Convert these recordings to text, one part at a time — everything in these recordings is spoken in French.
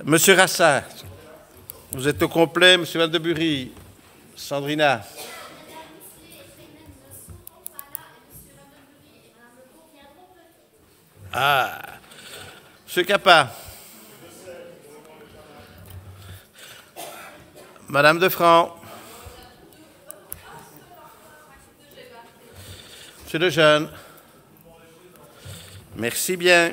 Monsieur Rassa, vous êtes au complet. Monsieur Van de Bury, Sandrina. Ah, Monsieur Capa. Madame Defrant. Monsieur Lejeune. Merci bien.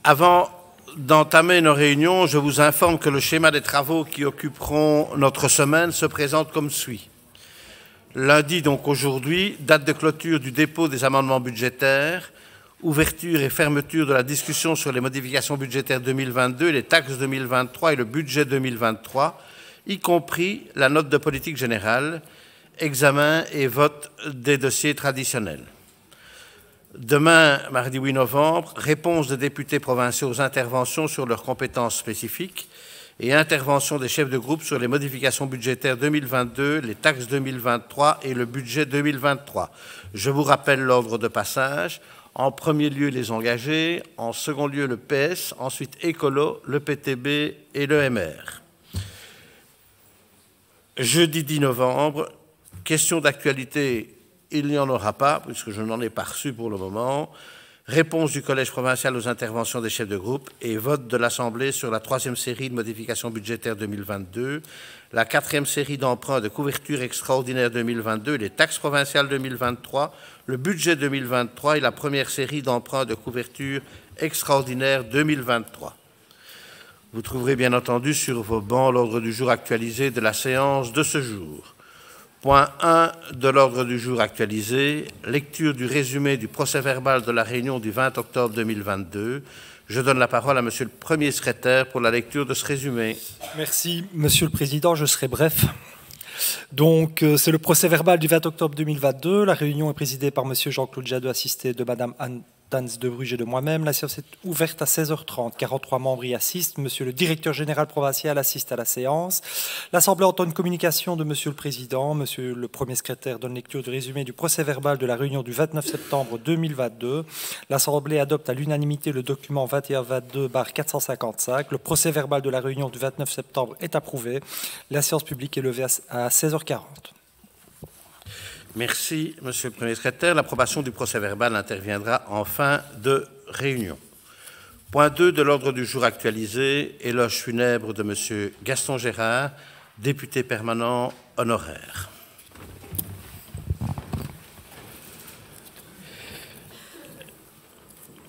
Avant d'entamer nos réunions, je vous informe que le schéma des travaux qui occuperont notre semaine se présente comme suit. Lundi, donc aujourd'hui, date de clôture du dépôt des amendements budgétaires, ouverture et fermeture de la discussion sur les modifications budgétaires 2022, les taxes 2023 et le budget 2023, y compris la note de politique générale, examen et vote des dossiers traditionnels. Demain, mardi 8 novembre, réponse des députés provinciaux aux interventions sur leurs compétences spécifiques et intervention des chefs de groupe sur les modifications budgétaires 2022, les taxes 2023 et le budget 2023. Je vous rappelle l'ordre de passage. En premier lieu, les engagés. En second lieu, le PS. Ensuite, Écolo, le PTB et le MR. Jeudi 10 novembre, question d'actualité. Il n'y en aura pas, puisque je n'en ai pas reçu pour le moment. Réponse du Collège provincial aux interventions des chefs de groupe et vote de l'Assemblée sur la 3e série de modifications budgétaires 2022, la 4e série d'emprunts de couverture extraordinaire 2022, les taxes provinciales 2023, le budget 2023 et la première série d'emprunts de couverture extraordinaire 2023. Vous trouverez bien entendu sur vos bancs l'ordre du jour actualisé de la séance de ce jour. Point 1 de l'ordre du jour actualisé, lecture du résumé du procès-verbal de la réunion du 20 octobre 2022. Je donne la parole à Monsieur le Premier secrétaire pour la lecture de ce résumé. Merci, Monsieur le Président. Je serai bref. Donc, c'est le procès-verbal du 20 octobre 2022. La réunion est présidée par Monsieur Jean-Claude Jadot, assisté de Madame Anne de Bruges et de moi-même. La séance est ouverte à 16h30. 43 membres y assistent. Monsieur le directeur général provincial assiste à la séance. L'Assemblée entend une communication de Monsieur le Président. Monsieur le Premier secrétaire donne lecture du résumé du procès-verbal de la réunion du 29 septembre 2022. L'Assemblée adopte à l'unanimité le document 2122/455. Le procès-verbal de la réunion du 29 septembre est approuvé. La séance publique est levée à 16h40. Merci, Monsieur le Premier secrétaire. L'approbation du procès-verbal interviendra en fin de réunion. Point 2 de l'ordre du jour actualisé, éloge funèbre de Monsieur Gaston Gérard, député permanent honoraire.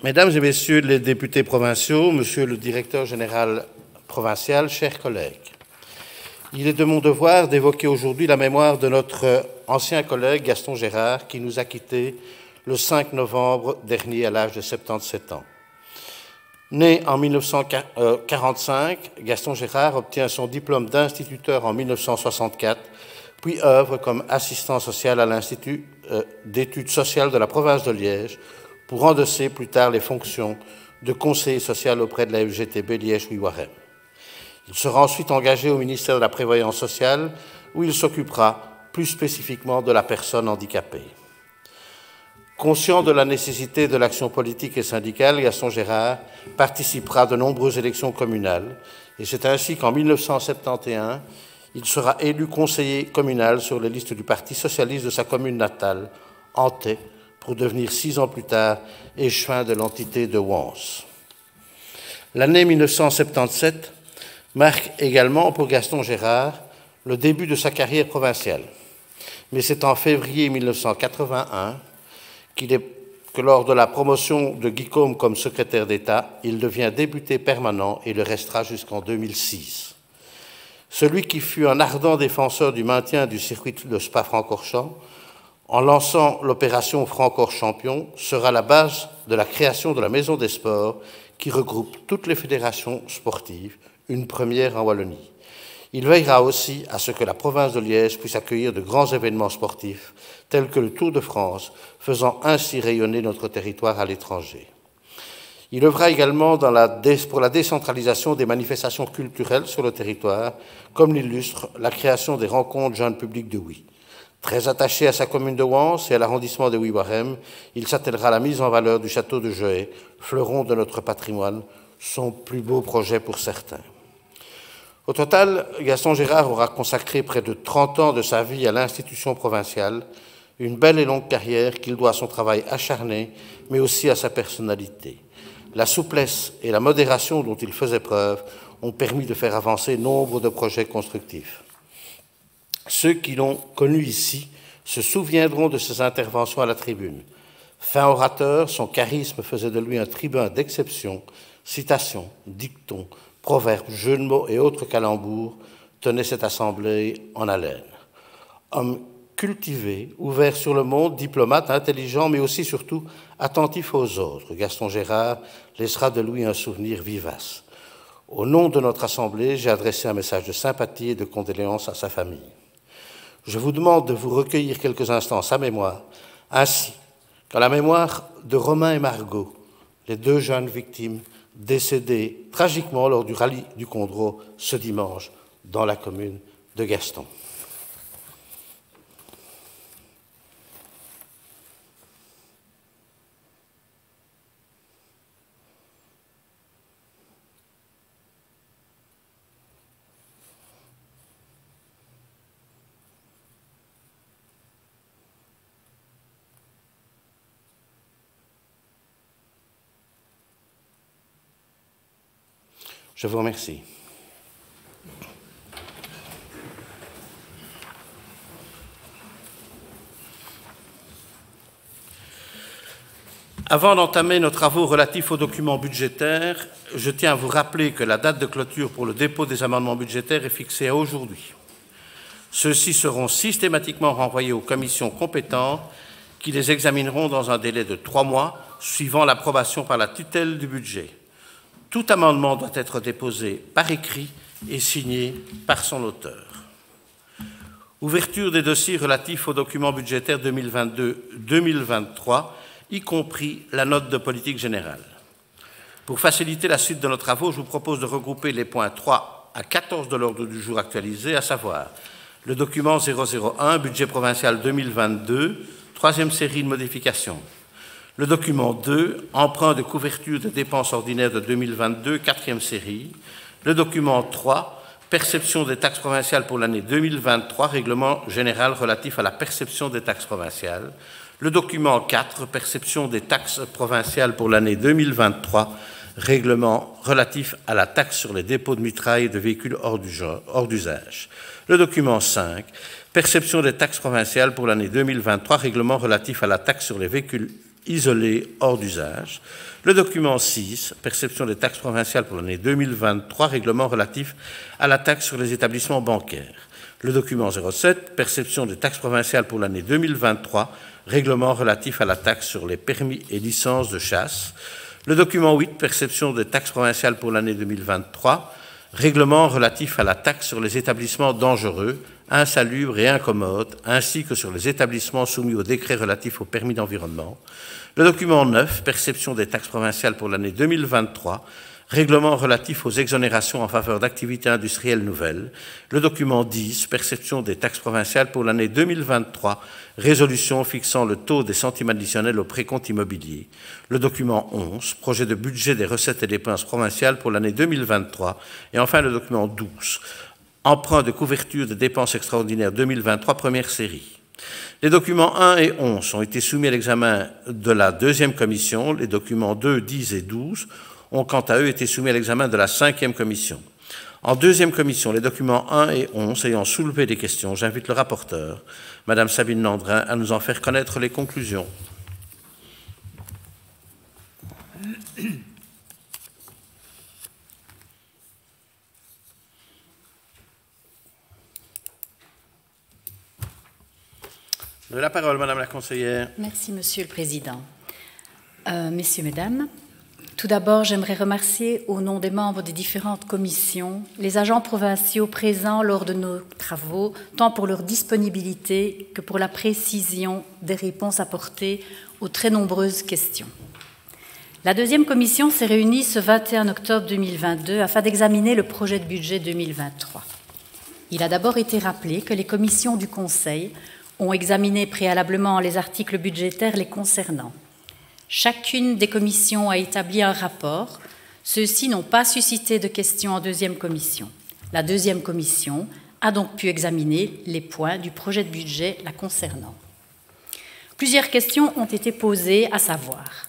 Mesdames et Messieurs les députés provinciaux, Monsieur le directeur général provincial, chers collègues, il est de mon devoir d'évoquer aujourd'hui la mémoire de notre ancien collègue Gaston Gérard, qui nous a quittés le 5 novembre dernier à l'âge de 77 ans. Né en 1945, Gaston Gérard obtient son diplôme d'instituteur en 1964, puis œuvre comme assistant social à l'Institut d'études sociales de la province de Liège, pour endosser plus tard les fonctions de conseiller social auprès de la FGTB Liège-Ouiwarem. Il sera ensuite engagé au ministère de la Prévoyance sociale, où il s'occupera plus spécifiquement de la personne handicapée. Conscient de la nécessité de l'action politique et syndicale, Gaston Gérard participera à de nombreuses élections communales, et c'est ainsi qu'en 1971, il sera élu conseiller communal sur les listes du Parti socialiste de sa commune natale, Antey, pour devenir 6 ans plus tard échevin de l'entité de Wans. L'année 1977 marque également pour Gaston Gérard le début de sa carrière provinciale. Mais c'est en février 1981 que lors de la promotion de Guy Côme comme secrétaire d'État, il devient député permanent et le restera jusqu'en 2006. Celui qui fut un ardent défenseur du maintien du circuit de Spa-Francorchamps, en lançant l'opération Francorchampion, sera la base de la création de la Maison des Sports qui regroupe toutes les fédérations sportives, une première en Wallonie. Il veillera aussi à ce que la province de Liège puisse accueillir de grands événements sportifs, tels que le Tour de France, faisant ainsi rayonner notre territoire à l'étranger. Il œuvra également pour la décentralisation des manifestations culturelles sur le territoire, comme l'illustre la création des rencontres jeunes publics de Huy. Très attaché à sa commune de Wans et à l'arrondissement de Ouiwarem, il s'attellera à la mise en valeur du château de Joët, fleuron de notre patrimoine, son plus beau projet pour certains. Au total, Gaston Gérard aura consacré près de 30 ans de sa vie à l'institution provinciale, une belle et longue carrière qu'il doit à son travail acharné, mais aussi à sa personnalité. La souplesse et la modération dont il faisait preuve ont permis de faire avancer nombre de projets constructifs. Ceux qui l'ont connu ici se souviendront de ses interventions à la tribune. Fin orateur, son charisme faisait de lui un tribun d'exception. Citations, dictons, proverbes, jeux de mots et autres calembours tenaient cette assemblée en haleine. Homme cultivé, ouvert sur le monde, diplomate, intelligent, mais aussi surtout attentif aux autres, Gaston Gérard laissera de lui un souvenir vivace. Au nom de notre assemblée, j'ai adressé un message de sympathie et de condoléances à sa famille. Je vous demande de vous recueillir quelques instants à sa mémoire, ainsi qu'à la mémoire de Romain et Margot, les deux jeunes victimes décédées tragiquement lors du rallye du Condro ce dimanche dans la commune de Gaston. Je vous remercie. Avant d'entamer nos travaux relatifs aux documents budgétaires, je tiens à vous rappeler que la date de clôture pour le dépôt des amendements budgétaires est fixée à aujourd'hui. Ceux-ci seront systématiquement renvoyés aux commissions compétentes qui les examineront dans un délai de 3 mois, suivant l'approbation par la tutelle du budget. Tout amendement doit être déposé par écrit et signé par son auteur. Ouverture des dossiers relatifs aux documents budgétaires 2022-2023, y compris la note de politique générale. Pour faciliter la suite de nos travaux, je vous propose de regrouper les points 3 à 14 de l'ordre du jour actualisé, à savoir le document 001, budget provincial 2022, troisième série de modifications. Le document 2, emprunt de couverture des dépenses ordinaires de 2022, quatrième série. Le document 3, perception des taxes provinciales pour l'année 2023, règlement général relatif à la perception des taxes provinciales. Le document 4, perception des taxes provinciales pour l'année 2023, règlement relatif à la taxe sur les dépôts de mitraille et de véhicules hors d'usage. Le document 5, perception des taxes provinciales pour l'année 2023, règlement relatif à la taxe sur les véhicules isolés hors d'usage. Le document 6, perception des taxes provinciales pour l'année 2023, règlement relatif à la taxe sur les établissements bancaires. Le document 07, perception des taxes provinciales pour l'année 2023, règlement relatif à la taxe sur les permis et licences de chasse. Le document 8, perception des taxes provinciales pour l'année 2023, règlement relatif à la taxe sur les établissements dangereux, insalubres et incommodes, ainsi que sur les établissements soumis au décret relatif au permis d'environnement. Le document 9, perception des taxes provinciales pour l'année 2023, règlement relatif aux exonérations en faveur d'activités industrielles nouvelles. Le document 10, perception des taxes provinciales pour l'année 2023, résolution fixant le taux des centimes additionnels au précompte immobilier. Le document 11, projet de budget des recettes et dépenses provinciales pour l'année 2023. Et enfin le document 12, emprunt de couverture des dépenses extraordinaires 2023, première série. Les documents 1 et 11 ont été soumis à l'examen de la deuxième commission. Les documents 2, 10 et 12 ont quant à eux été soumis à l'examen de la cinquième commission. En deuxième commission, les documents 1 et 11 ayant soulevé des questions, j'invite le rapporteur, Madame Sabine Landrin, à nous en faire connaître les conclusions. De la parole, Madame la conseillère. Merci, Monsieur le Président. Messieurs, Mesdames, tout d'abord, j'aimerais remercier, au nom des membres des différentes commissions, les agents provinciaux présents lors de nos travaux, tant pour leur disponibilité que pour la précision des réponses apportées aux très nombreuses questions. La deuxième commission s'est réunie ce 21 octobre 2022 afin d'examiner le projet de budget 2023. Il a d'abord été rappelé que les commissions du Conseil ont examiné préalablement les articles budgétaires les concernant. Chacune des commissions a établi un rapport Ceux-ci n'ont pas suscité de questions en deuxième commission. La deuxième commission a donc pu examiner les points du projet de budget la concernant. Plusieurs questions ont été posées, à savoir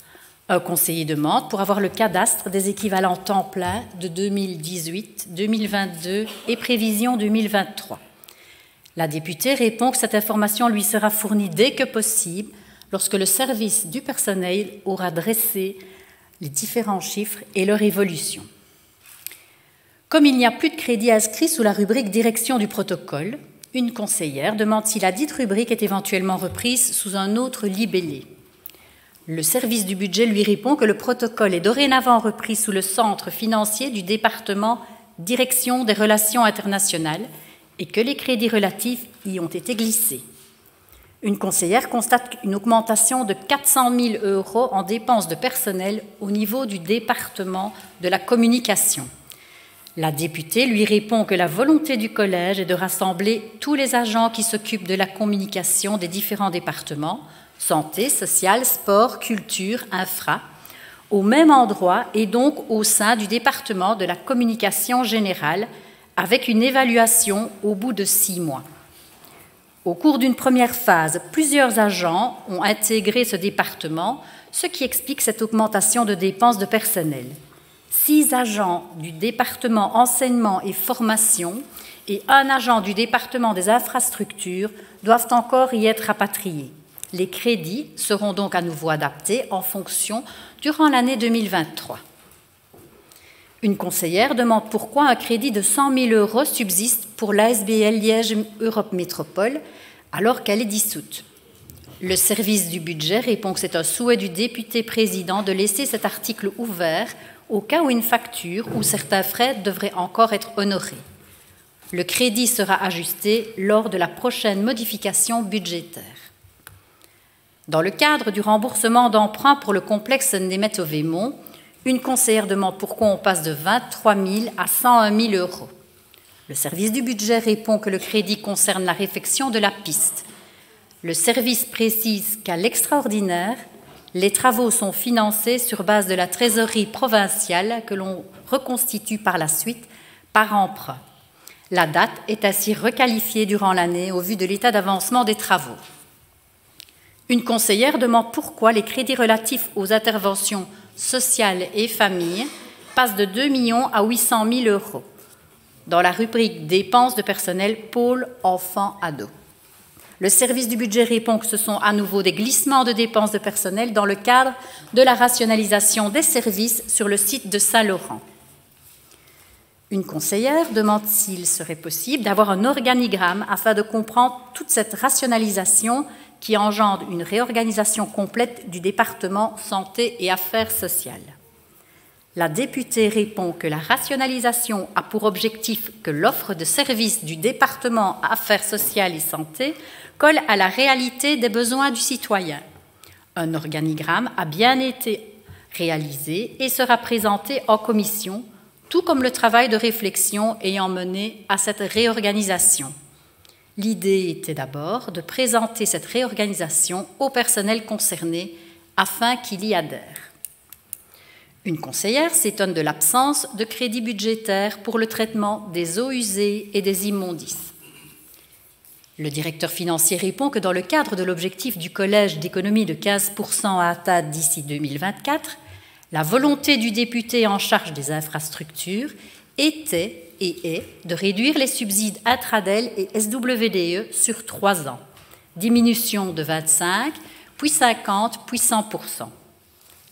un conseiller demande pour avoir le cadastre des équivalents temps plein de 2018, 2022 et prévision 2023. La députée répond que cette information lui sera fournie dès que possible lorsque le service du personnel aura dressé les différents chiffres et leur évolution. Comme il n'y a plus de crédit inscrit sous la rubrique direction du protocole, une conseillère demande si la dite rubrique est éventuellement reprise sous un autre libellé. Le service du budget lui répond que le protocole est dorénavant repris sous le centre financier du département Direction des relations internationales et que les crédits relatifs y ont été glissés. Une conseillère constate une augmentation de 400 000 € en dépenses de personnel au niveau du département de la communication. La députée lui répond que la volonté du collège est de rassembler tous les agents qui s'occupent de la communication des différents départements, santé, sociale, sport, culture, infra, au même endroit et donc au sein du département de la communication générale, avec une évaluation au bout de 6 mois. Au cours d'une première phase, plusieurs agents ont intégré ce département, ce qui explique cette augmentation de dépenses de personnel. 6 agents du département enseignement et formation et 1 agent du département des infrastructures doivent encore y être rapatriés. Les crédits seront donc à nouveau adaptés en fonction durant l'année 2023. Une conseillère demande pourquoi un crédit de 100 000 € subsiste pour l'ASBL Liège Europe Métropole alors qu'elle est dissoute. Le service du budget répond que c'est un souhait du député président de laisser cet article ouvert au cas où une facture ou certains frais devraient encore être honorés. Le crédit sera ajusté lors de la prochaine modification budgétaire. Dans le cadre du remboursement d'emprunts pour le complexe Németh-Vémont, une conseillère demande pourquoi on passe de 23 000 à 101 000 €. Le service du budget répond que le crédit concerne la réfection de la piste. Le service précise qu'à l'extraordinaire, les travaux sont financés sur base de la trésorerie provinciale que l'on reconstitue par la suite par emprunt. La date est ainsi requalifiée durant l'année au vu de l'état d'avancement des travaux. Une conseillère demande pourquoi les crédits relatifs aux interventions sociales et familles passent de 2 millions à 800 000 € dans la rubrique dépenses de personnel pôle enfants-ados. Le service du budget répond que ce sont à nouveau des glissements de dépenses de personnel dans le cadre de la rationalisation des services sur le site de Saint-Laurent. Une conseillère demande s'il serait possible d'avoir un organigramme afin de comprendre toute cette rationalisation qui engendre une réorganisation complète du département santé et affaires sociales. La députée répond que la rationalisation a pour objectif que l'offre de services du département affaires sociales et santé colle à la réalité des besoins du citoyen. Un organigramme a bien été réalisé et sera présenté en commission, tout comme le travail de réflexion ayant mené à cette réorganisation. L'idée était d'abord de présenter cette réorganisation au personnel concerné afin qu'il y adhère. Une conseillère s'étonne de l'absence de crédit budgétaire pour le traitement des eaux usées et des immondices. Le directeur financier répond que dans le cadre de l'objectif du collège d'économie de 15% à atteindre d'ici 2024, la volonté du député en charge des infrastructures était et est de réduire les subsides Intradel et SWDE sur 3 ans. Diminution de 25, puis 50, puis 100%.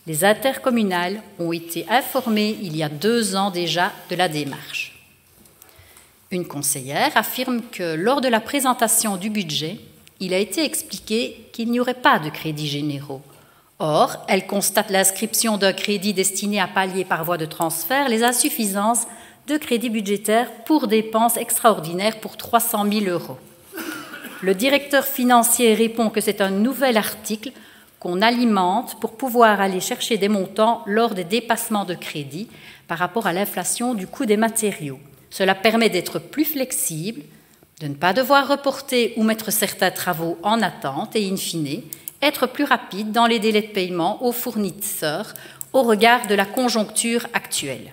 Les intercommunales ont été informées il y a 2 ans déjà de la démarche. Une conseillère affirme que lors de la présentation du budget, il a été expliqué qu'il n'y aurait pas de crédits généraux. Or, elle constate l'inscription d'un crédit destiné à pallier par voie de transfert les insuffisances de crédits budgétaires pour dépenses extraordinaires pour 300 000 €. Le directeur financier répond que c'est un nouvel article qu'on alimente pour pouvoir aller chercher des montants lors des dépassements de crédit par rapport à l'inflation du coût des matériaux. Cela permet d'être plus flexible, de ne pas devoir reporter ou mettre certains travaux en attente et, in fine, être plus rapide dans les délais de paiement aux fournisseurs au regard de la conjoncture actuelle.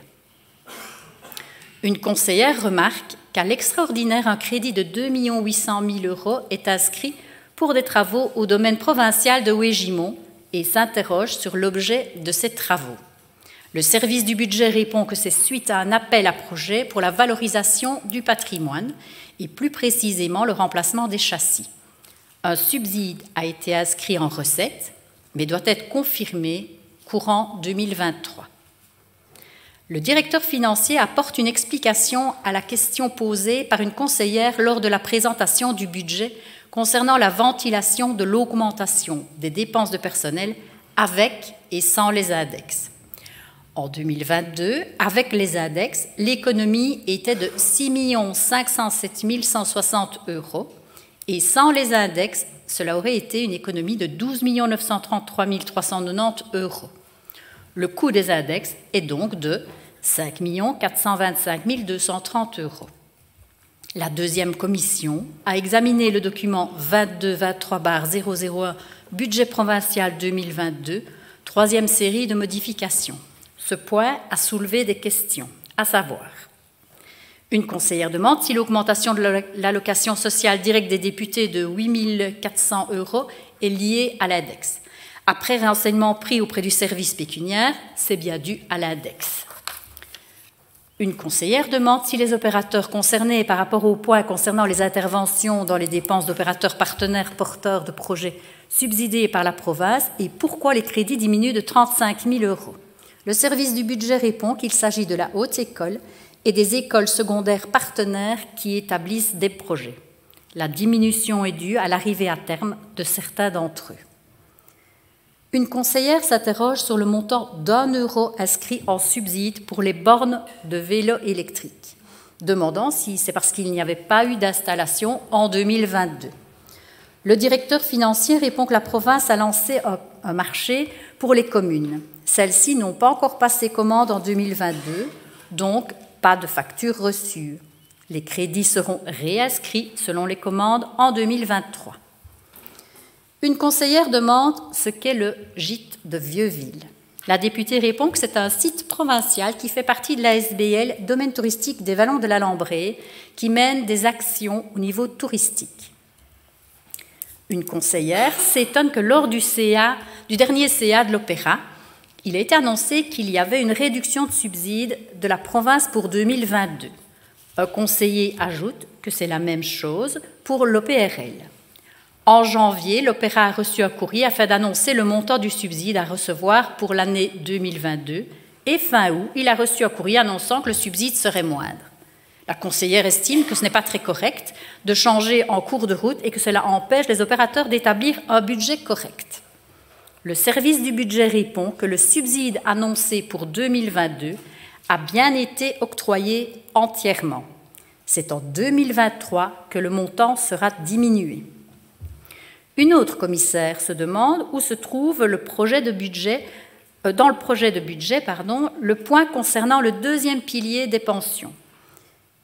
Une conseillère remarque qu'à l'extraordinaire, un crédit de 2 800 000 € est inscrit pour des travaux au domaine provincial de Ouégimont et s'interroge sur l'objet de ces travaux. Le service du budget répond que c'est suite à un appel à projet pour la valorisation du patrimoine et plus précisément le remplacement des châssis. Un subside a été inscrit en recette, mais doit être confirmé courant 2023. Le directeur financier apporte une explication à la question posée par une conseillère lors de la présentation du budget concernant la ventilation de l'augmentation des dépenses de personnel avec et sans les index. En 2022, avec les index, l'économie était de 6 507 160 € et sans les index, cela aurait été une économie de 12 933 390 €. Le coût des index est donc de 5 425 230 €. La deuxième commission a examiné le document 22-23-001 Budget provincial 2022, troisième série de modifications. Ce point a soulevé des questions, à savoir: une conseillère demande si l'augmentation de l'allocation sociale directe des députés de 8 400 € est liée à l'index. Après renseignement pris auprès du service pécuniaire, c'est bien dû à l'index. Une conseillère demande si les opérateurs concernés par rapport au point concernant les interventions dans les dépenses d'opérateurs partenaires porteurs de projets subsidés par la province et pourquoi les crédits diminuent de 35 000 €. Le service du budget répond qu'il s'agit de la haute école et des écoles secondaires partenaires qui établissent des projets. La diminution est due à l'arrivée à terme de certains d'entre eux. Une conseillère s'interroge sur le montant d'1 € inscrit en subside pour les bornes de vélo électriques, demandant si c'est parce qu'il n'y avait pas eu d'installation en 2022. Le directeur financier répond que la province a lancé un marché pour les communes. Celles-ci n'ont pas encore passé commande en 2022, donc pas de facture reçue. Les crédits seront réinscrits selon les commandes en 2023. Une conseillère demande ce qu'est le gîte de Vieux-Ville. La députée répond que c'est un site provincial qui fait partie de la SBL, domaine touristique des Vallons de la Lambrée, qui mène des actions au niveau touristique. Une conseillère s'étonne que lors du dernier CA de l'Opéra, il a été annoncé qu'il y avait une réduction de subsides de la province pour 2022. Un conseiller ajoute que c'est la même chose pour l'OPRL. En janvier, l'Opéra a reçu un courrier afin d'annoncer le montant du subside à recevoir pour l'année 2022 et fin août, il a reçu un courrier annonçant que le subside serait moindre. La conseillère estime que ce n'est pas très correct de changer en cours de route et que cela empêche les opérateurs d'établir un budget correct. Le service du budget répond que le subside annoncé pour 2022 a bien été octroyé entièrement. C'est en 2023 que le montant sera diminué. Une autre commissaire se demande où se trouve dans le projet de budget, le point concernant le deuxième pilier des pensions.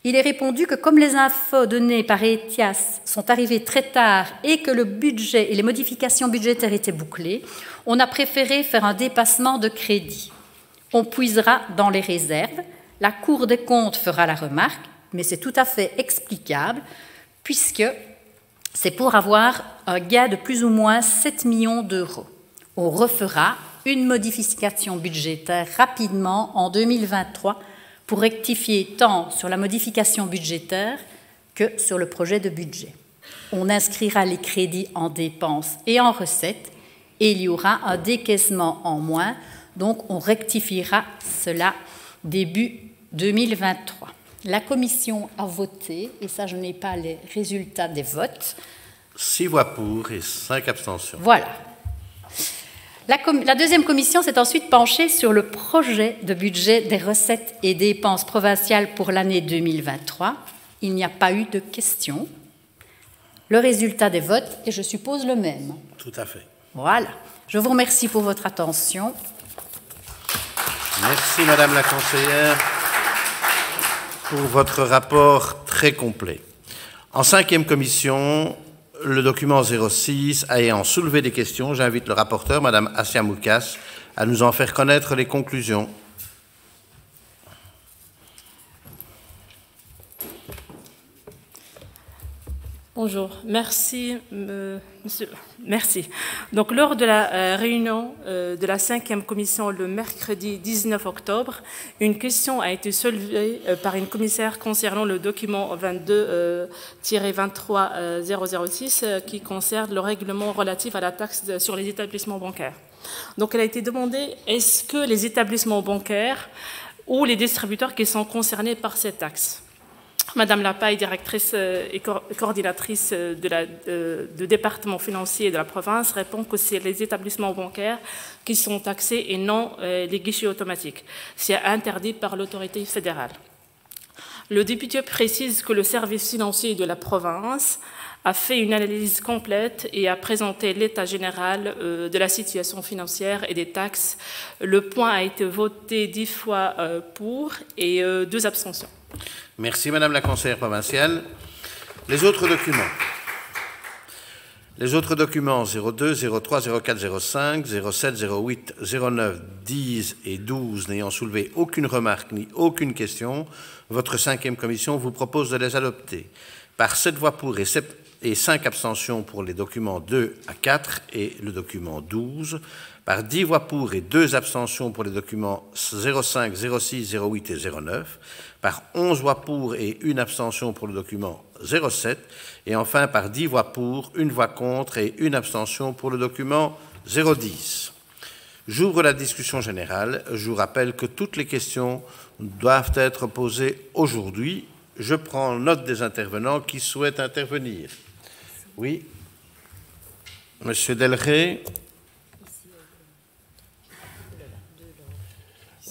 Il est répondu que comme les infos données par ETIAS sont arrivées très tard et que le budget et les modifications budgétaires étaient bouclées, on a préféré faire un dépassement de crédit. On puisera dans les réserves, la Cour des comptes fera la remarque, mais c'est tout à fait explicable puisque c'est pour avoir un gain de plus ou moins 7 millions d'euros. On refera une modification budgétaire rapidement en 2023 pour rectifier tant sur la modification budgétaire que sur le projet de budget. On inscrira les crédits en dépenses et en recettes et il y aura un décaissement en moins, donc on rectifiera cela début 2023. La commission a voté, et ça je n'ai pas les résultats des votes. 6 voix pour et 5 abstentions. Voilà. La deuxième commission s'est ensuite penchée sur le projet de budget des recettes et dépenses provinciales pour l'année 2023. Il n'y a pas eu de questions. Le résultat des votes est, je suppose, le même. Tout à fait. Voilà. Je vous remercie pour votre attention. Merci, Madame la conseillère, pour votre rapport très complet. En 5e commission, le document 06 ayant soulevé des questions, j'invite le rapporteur, Madame Assia Moukas, à nous en faire connaître les conclusions. Bonjour, merci, monsieur. Merci. Donc, lors de la réunion de la 5e commission le mercredi 19 octobre, une question a été soulevée par une commissaire concernant le document 22-23-006 qui concerne le règlement relatif à la taxe sur les établissements bancaires. Donc, elle a été demandée, est-ce que les établissements bancaires ou les distributeurs qui sont concernés par cette taxe? Madame Lapaille, directrice et coordinatrice du département financier de la province, répond que c'est les établissements bancaires qui sont taxés et non les guichets automatiques. C'est interdit par l'autorité fédérale. Le député précise que le service financier de la province a fait une analyse complète et a présenté l'état général de la situation financière et des taxes. Le point a été voté 10 fois pour et 2 abstentions. Merci, Madame la conseillère provinciale. Les autres documents. Les autres documents 02, 03, 04, 05, 07, 08, 09, 10 et 12 n'ayant soulevé aucune remarque ni aucune question, votre 5e commission vous propose de les adopter. Par 7 voix pour et 5 abstentions pour les documents 2 à 4 et le document 12, par 10 voix pour et 2 abstentions pour les documents 05, 06, 08 et 09, par 11 voix pour et 1 abstention pour le document 07, et enfin par 10 voix pour, 1 voix contre et 1 abstention pour le document 010. J'ouvre la discussion générale. Je vous rappelle que toutes les questions doivent être posées aujourd'hui. Je prends note des intervenants qui souhaitent intervenir. Oui. Monsieur Delray.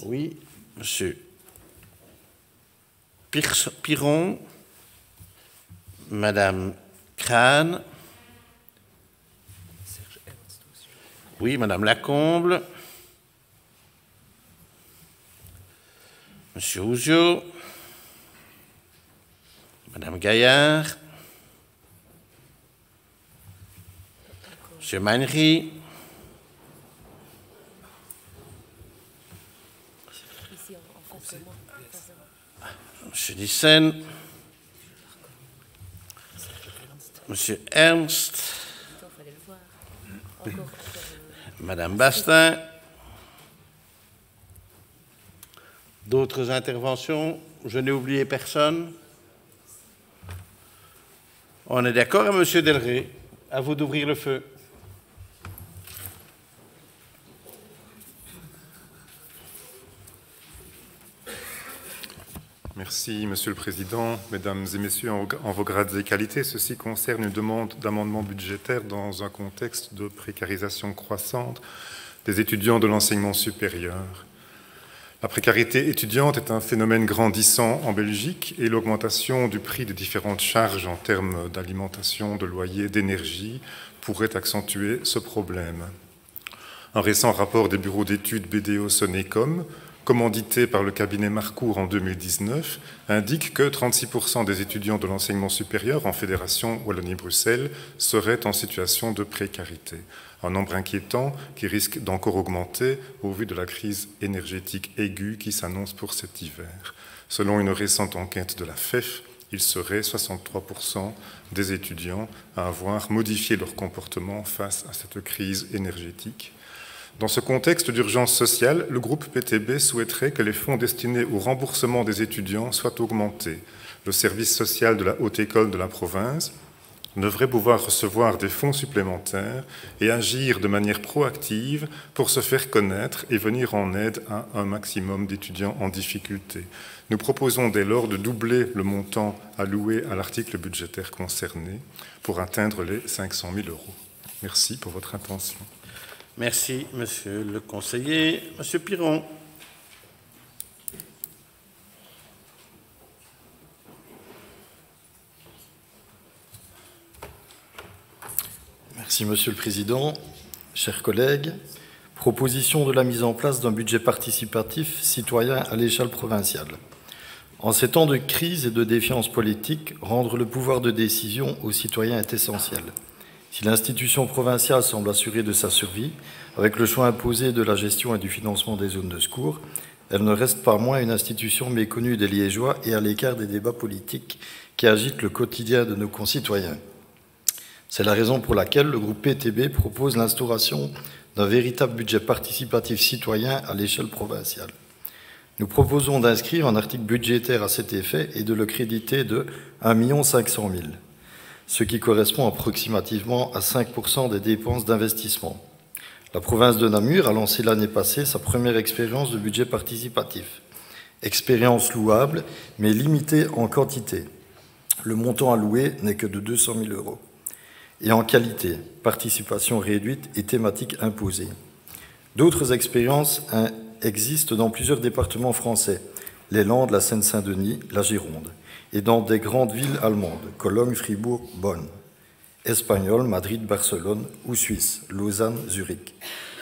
Oui. Monsieur Piron. Madame Crane. Oui, Madame Lacombe. Monsieur Ouzio. Madame Gaillard. Monsieur Mannery. Monsieur Nissen. Monsieur Ernst. Madame Bastin. D'autres interventions? Je n'ai oublié personne. On est d'accord, Monsieur Delray. À vous d'ouvrir le feu. Merci, Monsieur le Président. Mesdames et Messieurs, en vos grades et qualités, ceci concerne une demande d'amendement budgétaire dans un contexte de précarisation croissante des étudiants de l'enseignement supérieur. La précarité étudiante est un phénomène grandissant en Belgique et l'augmentation du prix des différentes charges en termes d'alimentation, de loyer, d'énergie pourrait accentuer ce problème. Un récent rapport des bureaux d'études BDO-Sonecom, commandité par le cabinet Marcourt en 2019, indique que 36% des étudiants de l'enseignement supérieur en Fédération Wallonie-Bruxelles seraient en situation de précarité. Un nombre inquiétant qui risque d'encore augmenter au vu de la crise énergétique aiguë qui s'annonce pour cet hiver. Selon une récente enquête de la FEF, il serait 63% des étudiants à avoir modifié leur comportement face à cette crise énergétique. Dans ce contexte d'urgence sociale, le groupe PTB souhaiterait que les fonds destinés au remboursement des étudiants soient augmentés. Le service social de la Haute École de la province devrait pouvoir recevoir des fonds supplémentaires et agir de manière proactive pour se faire connaître et venir en aide à un maximum d'étudiants en difficulté. Nous proposons dès lors de doubler le montant alloué à l'article budgétaire concerné pour atteindre les 500 000 €. Merci pour votre attention. Merci, Monsieur le conseiller. Monsieur Piron. Merci, Monsieur le Président. Chers collègues, proposition de la mise en place d'un budget participatif citoyen à l'échelle provinciale. En ces temps de crise et de défiance politique, rendre le pouvoir de décision aux citoyens est essentiel. Si l'institution provinciale semble assurée de sa survie, avec le choix imposé de la gestion et du financement des zones de secours, elle ne reste pas moins une institution méconnue des Liégeois et à l'écart des débats politiques qui agitent le quotidien de nos concitoyens. C'est la raison pour laquelle le groupe PTB propose l'instauration d'un véritable budget participatif citoyen à l'échelle provinciale. Nous proposons d'inscrire un article budgétaire à cet effet et de le créditer de 1 500 000, ce qui correspond approximativement à 5% des dépenses d'investissement. La province de Namur a lancé l'année passée sa première expérience de budget participatif. Expérience louable, mais limitée en quantité. Le montant alloué n'est que de 200 000 €. Et en qualité, participation réduite et thématique imposée. D'autres expériences existent dans plusieurs départements français, les Landes, la Seine-Saint-Denis, la Gironde, et dans des grandes villes allemandes, Cologne, Fribourg, Bonn, Espagnol, Madrid, Barcelone ou Suisse, Lausanne, Zurich.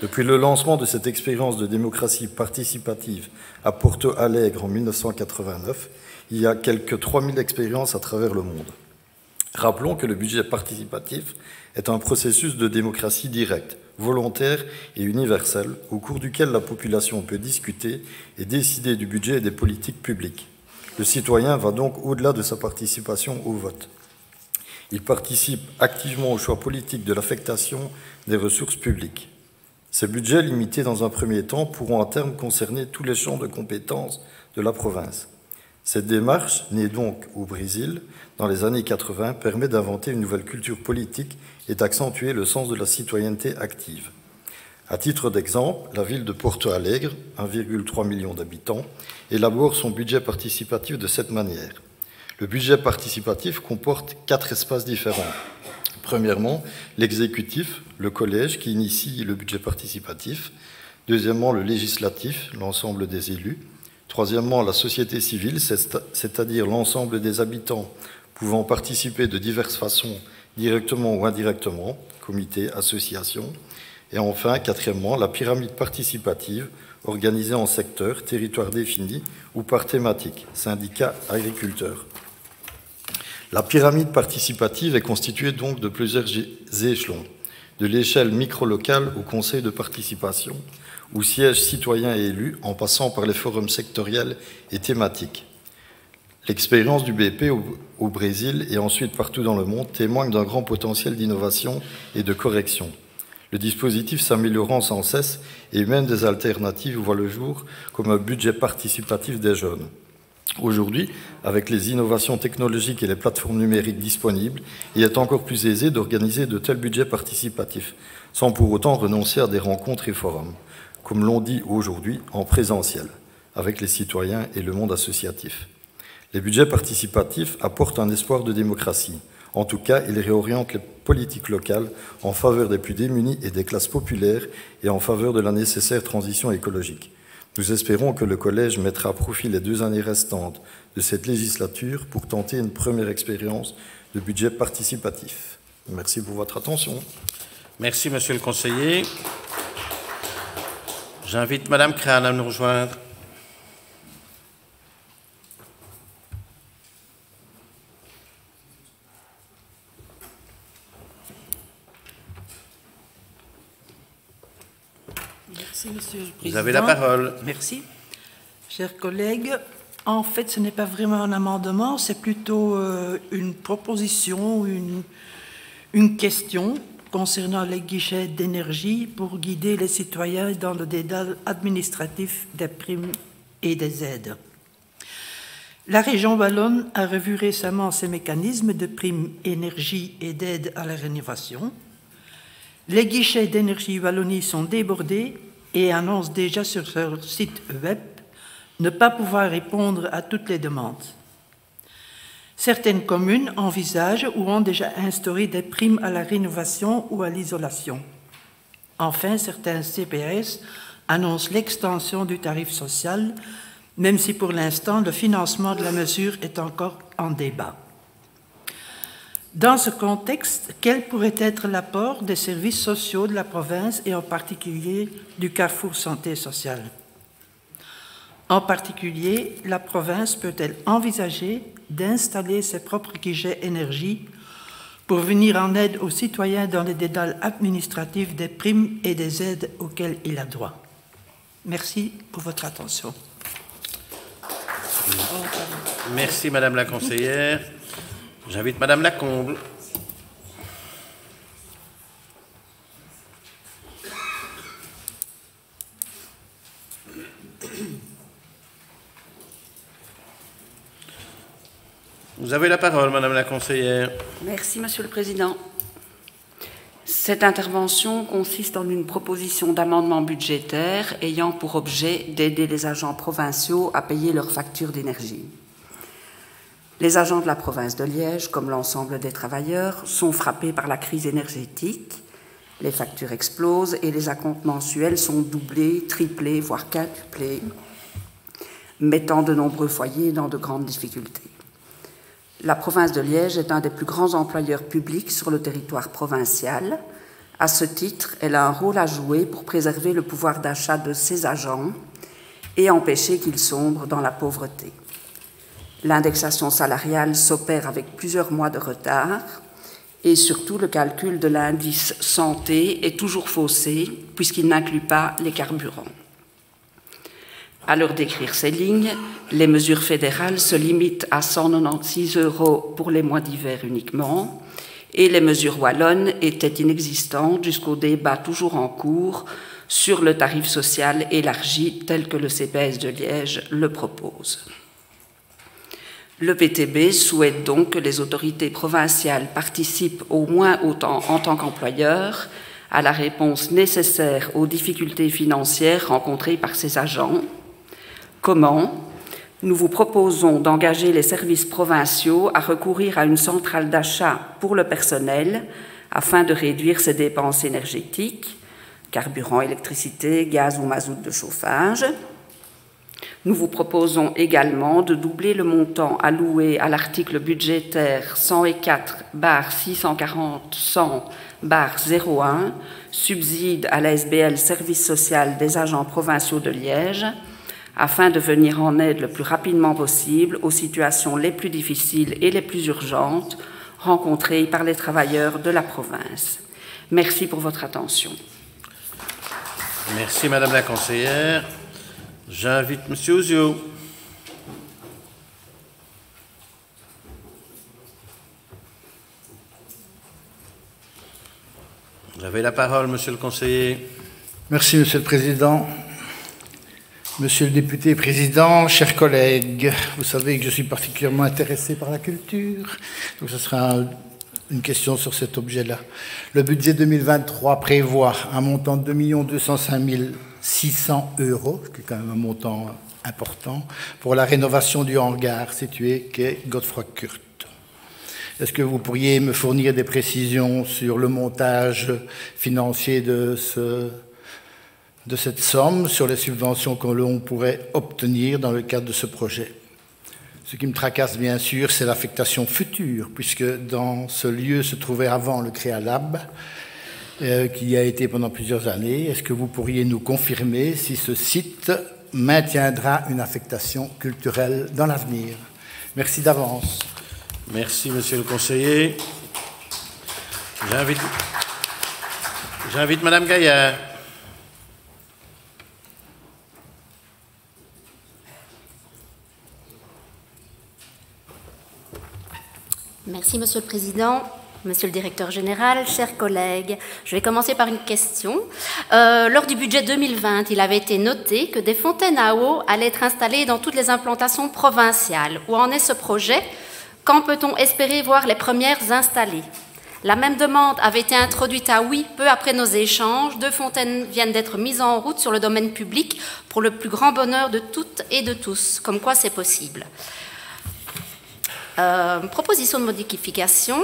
Depuis le lancement de cette expérience de démocratie participative à Porto Alegre en 1989, il y a quelques 3000 expériences à travers le monde. Rappelons que le budget participatif est un processus de démocratie directe, volontaire et universelle, au cours duquel la population peut discuter et décider du budget et des politiques publiques. Le citoyen va donc au-delà de sa participation au vote. Il participe activement au choix politique de l'affectation des ressources publiques. Ces budgets, limités dans un premier temps, pourront à terme concerner tous les champs de compétences de la province. Cette démarche, née donc au Brésil dans les années 80, permet d'inventer une nouvelle culture politique et d'accentuer le sens de la citoyenneté active. À titre d'exemple, la ville de Porto Alegre, 1,3 million d'habitants, élabore son budget participatif de cette manière. Le budget participatif comporte 4 espaces différents. Premièrement, l'exécutif, le collège qui initie le budget participatif. Deuxièmement, le législatif, l'ensemble des élus. Troisièmement, la société civile, c'est-à-dire l'ensemble des habitants pouvant participer de diverses façons, directement ou indirectement, comités, associations. Et enfin, quatrièmement, la pyramide participative, organisée en secteurs, territoires définis ou par thématique, syndicats, agriculteurs. La pyramide participative est constituée donc de plusieurs échelons, de l'échelle micro-locale au conseil de participation, où siègent citoyens et élus, en passant par les forums sectoriels et thématiques. L'expérience du BP au Brésil et ensuite partout dans le monde témoigne d'un grand potentiel d'innovation et de correction. Le dispositif s'améliorant sans cesse et même des alternatives voient le jour comme un budget participatif des jeunes. Aujourd'hui, avec les innovations technologiques et les plateformes numériques disponibles, il est encore plus aisé d'organiser de tels budgets participatifs, sans pour autant renoncer à des rencontres et forums, comme l'on dit aujourd'hui en présentiel, avec les citoyens et le monde associatif. Les budgets participatifs apportent un espoir de démocratie. En tout cas, ils réorientent les politiques locales en faveur des plus démunis et des classes populaires et en faveur de la nécessaire transition écologique. Nous espérons que le Collège mettra à profit les 2 années restantes de cette législature pour tenter une première expérience de budget participatif. Merci pour votre attention. Merci, Monsieur le conseiller. J'invite Madame Crane à nous rejoindre. Merci, Monsieur le Président. Vous avez la parole. Merci. Chers collègues, en fait, ce n'est pas vraiment un amendement, c'est plutôt une proposition, une question concernant les guichets d'énergie pour guider les citoyens dans le dédale administratif des primes et des aides. La région wallonne a revu récemment ses mécanismes de primes énergie et d'aide à la rénovation. Les guichets d'énergie Wallonie sont débordés et annoncent déjà sur leur site web ne pas pouvoir répondre à toutes les demandes. Certaines communes envisagent ou ont déjà instauré des primes à la rénovation ou à l'isolation. Enfin, certains CPS annoncent l'extension du tarif social, même si pour l'instant le financement de la mesure est encore en débat. Dans ce contexte, quel pourrait être l'apport des services sociaux de la province et en particulier du Carrefour Santé Sociale? En particulier, la province peut-elle envisager d'installer ses propres guichets énergie pour venir en aide aux citoyens dans les dédales administratifs des primes et des aides auxquelles il a droit. Merci pour votre attention. Merci Madame la conseillère. J'invite Madame Lacombe. Vous avez la parole, Madame la conseillère. Merci, Monsieur le Président. Cette intervention consiste en une proposition d'amendement budgétaire ayant pour objet d'aider les agents provinciaux à payer leurs factures d'énergie. Les agents de la province de Liège, comme l'ensemble des travailleurs, sont frappés par la crise énergétique. Les factures explosent et les acomptes mensuels sont doublés, triplés, voire quintuplés, mettant de nombreux foyers dans de grandes difficultés. La province de Liège est un des plus grands employeurs publics sur le territoire provincial. À ce titre, elle a un rôle à jouer pour préserver le pouvoir d'achat de ses agents et empêcher qu'ils sombrent dans la pauvreté. L'indexation salariale s'opère avec plusieurs mois de retard et surtout le calcul de l'indice santé est toujours faussé puisqu'il n'inclut pas les carburants. À l'heure d'écrire ces lignes, les mesures fédérales se limitent à 196 € pour les mois d'hiver uniquement, et les mesures wallonnes étaient inexistantes jusqu'au débat toujours en cours sur le tarif social élargi tel que le CPS de Liège le propose. Le PTB souhaite donc que les autorités provinciales participent au moins autant en tant qu'employeurs à la réponse nécessaire aux difficultés financières rencontrées par ces agents. Comment? Nous vous proposons d'engager les services provinciaux à recourir à une centrale d'achat pour le personnel afin de réduire ses dépenses énergétiques, carburant, électricité, gaz ou mazout de chauffage. Nous vous proposons également de doubler le montant alloué à l'article budgétaire 104/640-100/01, subside à l'ASBL Service social des agents provinciaux de Liège, afin de venir en aide le plus rapidement possible aux situations les plus difficiles et les plus urgentes rencontrées par les travailleurs de la province. Merci pour votre attention. Merci Madame la conseillère. J'invite Monsieur Ouzio. Vous avez la parole, Monsieur le conseiller. Merci, Monsieur le Président. Monsieur le député président, chers collègues, vous savez que je suis particulièrement intéressé par la culture, donc ce sera une question sur cet objet-là. Le budget 2023 prévoit un montant de 2 205 600 €, ce qui est quand même un montant important, pour la rénovation du hangar situé quai Godefroy Kurt. Est-ce que vous pourriez me fournir des précisions sur le montage financier de cette somme, sur les subventions que l'on pourrait obtenir dans le cadre de ce projet? Ce qui me tracasse bien sûr, c'est l'affectation future, puisque dans ce lieu se trouvait avant le Créalab, qui a été pendant plusieurs années. Est-ce que vous pourriez nous confirmer si ce site maintiendra une affectation culturelle dans l'avenir? Merci d'avance. Merci, Monsieur le conseiller. J'invite Madame Gaillard. Merci, Monsieur le Président, Monsieur le Directeur Général, chers collègues. Je vais commencer par une question. Lors du budget 2020, il avait été noté que des fontaines à eau allaient être installées dans toutes les implantations provinciales. Où en est ce projet? Quand peut-on espérer voir les premières installées? La même demande avait été introduite à Oui peu après nos échanges. 2 fontaines viennent d'être mises en route sur le domaine public pour le plus grand bonheur de toutes et de tous. Comme quoi c'est possible. Proposition de modification.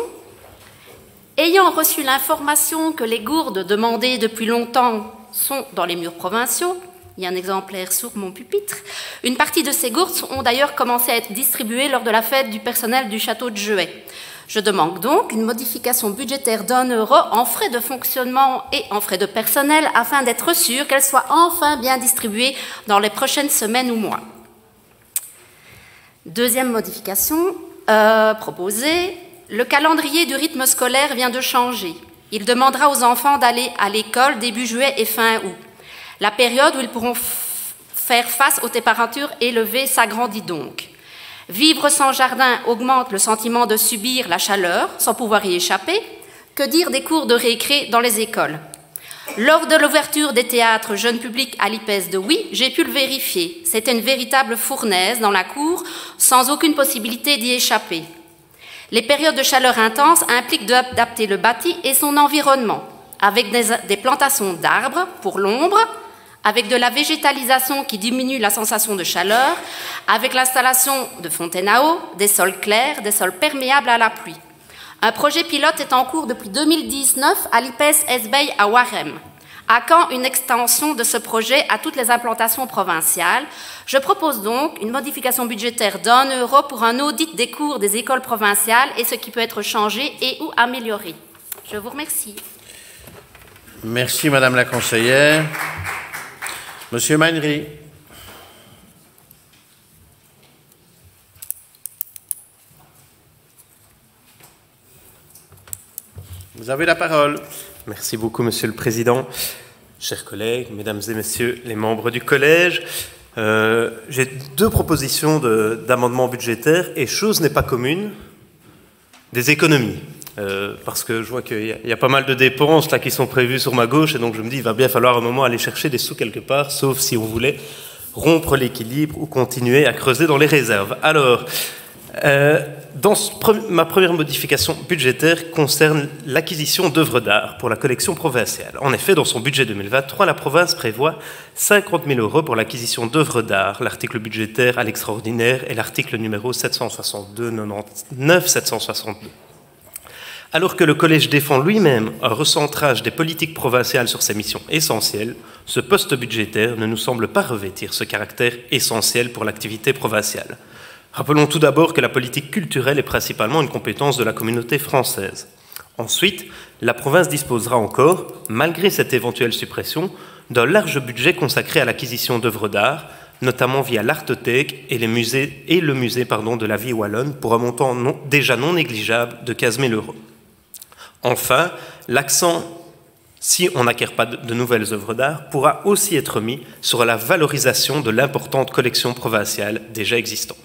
Ayant reçu l'information que les gourdes demandées depuis longtemps sont dans les murs provinciaux, il y a un exemplaire sur mon pupitre, une partie de ces gourdes ont d'ailleurs commencé à être distribuées lors de la fête du personnel du château de Jeuet. Je demande donc une modification budgétaire d'1 € en frais de fonctionnement et en frais de personnel afin d'être sûr qu'elles soient enfin bien distribuées dans les prochaines semaines ou mois. Deuxième modification proposée, le calendrier du rythme scolaire vient de changer. Il demandera aux enfants d'aller à l'école début juillet et fin août. La période où ils pourront faire face aux températures élevées s'agrandit donc. Vivre sans jardin augmente le sentiment de subir la chaleur sans pouvoir y échapper. Que dire des cours de récré dans les écoles? Lors de l'ouverture des théâtres jeunes publics à l'IPES de Huy, j'ai pu le vérifier. C'était une véritable fournaise dans la cour, sans aucune possibilité d'y échapper. Les périodes de chaleur intense impliquent d'adapter le bâti et son environnement, avec des plantations d'arbres pour l'ombre, avec de la végétalisation qui diminue la sensation de chaleur, avec l'installation de fontaines à eau, des sols clairs, des sols perméables à la pluie. Un projet pilote est en cours depuis 2019 à l'IPES Esbeil à Warem. À quand une extension de ce projet à toutes les implantations provinciales? Je propose donc une modification budgétaire d'1 euro pour un audit des cours des écoles provinciales et ce qui peut être changé et ou amélioré. Je vous remercie. Merci, Madame la conseillère. Monsieur Magnery. Vous avez la parole. Merci beaucoup, Monsieur le Président. Chers collègues, Mesdames et Messieurs les membres du Collège, j'ai deux propositions d'amendements budgétaires et, chose n'est pas commune, des économies. Parce que je vois qu'il y a pas mal de dépenses là qui sont prévues sur ma gauche et donc je me dis qu'il va bien falloir à un moment aller chercher des sous quelque part, sauf si on voulait rompre l'équilibre ou continuer à creuser dans les réserves. Alors, ma première modification budgétaire concerne l'acquisition d'œuvres d'art pour la collection provinciale. En effet, dans son budget 2023, la province prévoit 50 000 € pour l'acquisition d'œuvres d'art. L'article budgétaire à l'extraordinaire est l'article numéro 762-99-762. Alors que le Collège défend lui-même un recentrage des politiques provinciales sur ses missions essentielles, ce poste budgétaire ne nous semble pas revêtir ce caractère essentiel pour l'activité provinciale. Rappelons tout d'abord que la politique culturelle est principalement une compétence de la communauté française. Ensuite, la province disposera encore, malgré cette éventuelle suppression, d'un large budget consacré à l'acquisition d'œuvres d'art, notamment via l'Artothèque et le musée de la vie wallonne, pour un montant déjà non négligeable de 15 000 €. Enfin, l'accent, si on n'acquiert pas de nouvelles œuvres d'art, pourra aussi être mis sur la valorisation de l'importante collection provinciale déjà existante.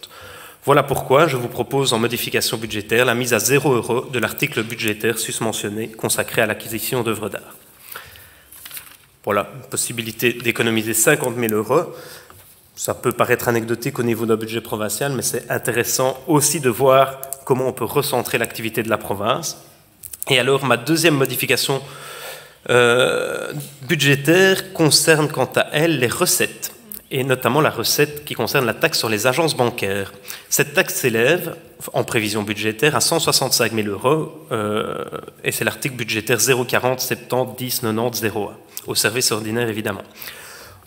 Voilà pourquoi je vous propose en modification budgétaire la mise à 0 € de l'article budgétaire susmentionné consacré à l'acquisition d'œuvres d'art. Voilà, possibilité d'économiser 50 000 €. Ça peut paraître anecdotique au niveau d'un budget provincial, mais c'est intéressant aussi de voir comment on peut recentrer l'activité de la province. Et alors, ma deuxième modification budgétaire concerne quant à elle les recettes, et notamment la recette qui concerne la taxe sur les agences bancaires. Cette taxe s'élève, en prévision budgétaire, à 165 000 €, et c'est l'article budgétaire 040 70 10 90 01, au service ordinaire évidemment.